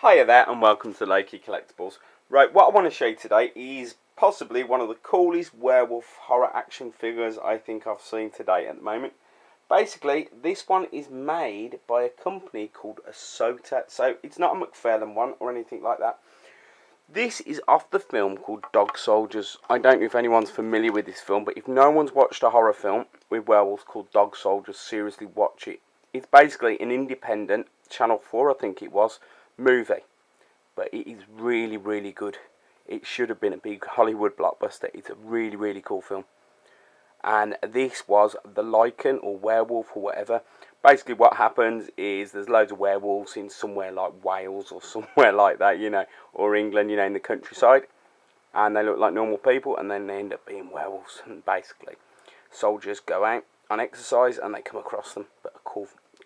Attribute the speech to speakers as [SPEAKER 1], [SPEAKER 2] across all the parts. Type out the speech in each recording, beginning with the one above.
[SPEAKER 1] Hiya there and welcome to NECA Collectibles. Right, what I want to show you today is possibly one of the coolest werewolf horror action figures I think I've seen today at the moment. Basically, this one is made by a company called SOTA, so it's not a McFarlane one or anything like that. This is off the film called Dog Soldiers. I don't know if anyone's familiar with this film, but if no one's watched a horror film with werewolves called Dog Soldiers, seriously watch it. It's basically an independent, Channel 4 I think it was, movie, but it is really good. It should have been a big Hollywood blockbuster. It's a really cool film, and this was the lichen or werewolf or whatever. Basically what happens is there's loads of werewolves in somewhere like Wales or somewhere like that, you know, or England, you know, in the countryside, and they look like normal people and then they end up being werewolves, and basically soldiers go out on exercise and they come across them. But a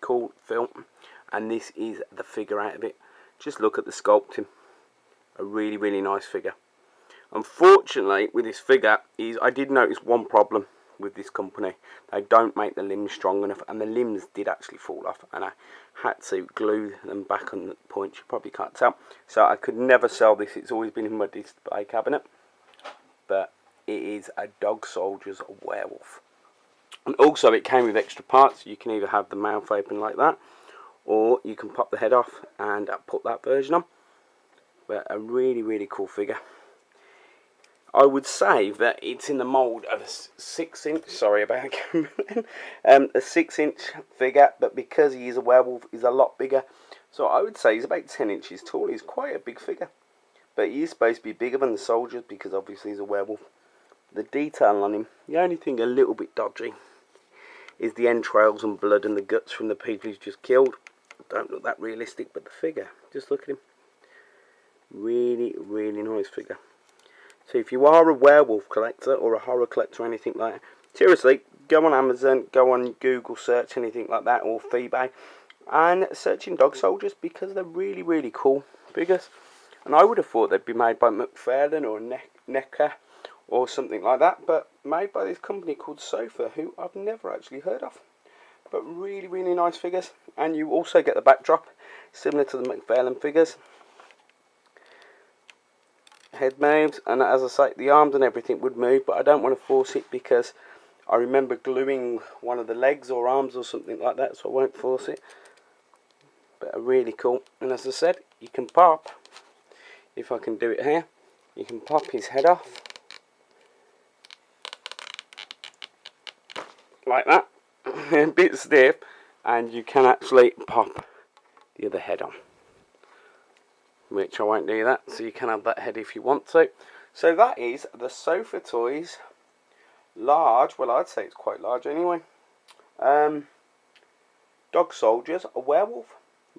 [SPEAKER 1] cool film, and this is the figure out of it. Just look at the sculpting. A really nice figure. Unfortunately with this figure is I did notice one problem with this company. They don't make the limbs strong enough, and the limbs did actually fall off, and I had to glue them back on the point. You probably can't tell, so I could never sell this. It's always been in my display cabinet, but it is a Dog Soldiers werewolf. And also it came with extra parts. You can either have the mouth open like that, or you can pop the head off and put that version on. But a really cool figure. I would say that it's in the mould of a 6-inch, sorry about that, a 6-inch figure, but because he is a werewolf, he's a lot bigger. So I would say he's about 10 inches tall. He's quite a big figure, but he is supposed to be bigger than the soldiers because obviously he's a werewolf. The detail on him, the only thing a little bit dodgy is the entrails and blood and the guts from the people he's just killed. Don't look that realistic, but the figure, just look at him. Really nice figure. So if you are a werewolf collector or a horror collector or anything like that, seriously, go on Amazon, go on Google search, anything like that, or eBay, and search in Dog Soldiers, because they're really cool figures. And I would have thought they'd be made by McFarlane or NECA or something like that, but made by this company called SOTA, who I've never actually heard of. But really nice figures. And you also get the backdrop similar to the McFarlane figures. Head moves, and as I say, the arms and everything would move, but I don't want to force it because I remember gluing one of the legs or arms or something like that, so I won't force it. But really cool. And as I said, you can pop, if I can do it here, you can pop his head off like that, a bit stiff, and you can actually pop the other head on, which I won't do that, so you can have that head if you want to. So that is the SOTA Toys large, well I'd say it's quite large anyway, Dog Soldiers, a werewolf.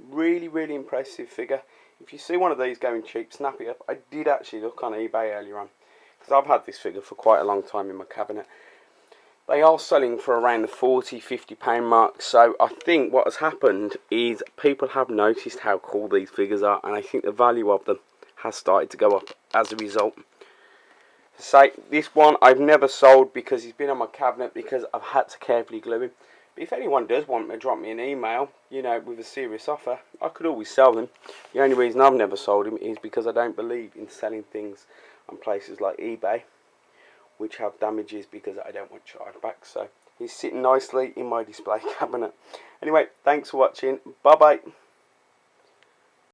[SPEAKER 1] Really impressive figure. If you see one of these going cheap, snap it up. I did actually look on eBay earlier on, because I've had this figure for quite a long time in my cabinet. They are selling for around the £40–50 mark, so I think what has happened is people have noticed how cool these figures are, and I think the value of them has started to go up as a result. So this one I've never sold because he's been on my cabinet because I've had to carefully glue him. But if anyone does want to drop me an email, you know, with a serious offer, I could always sell them. The only reason I've never sold him is because I don't believe in selling things on places like eBay which have damages, because I don't want chargebacks. So he's sitting nicely in my display cabinet. Anyway, thanks for watching. Bye bye.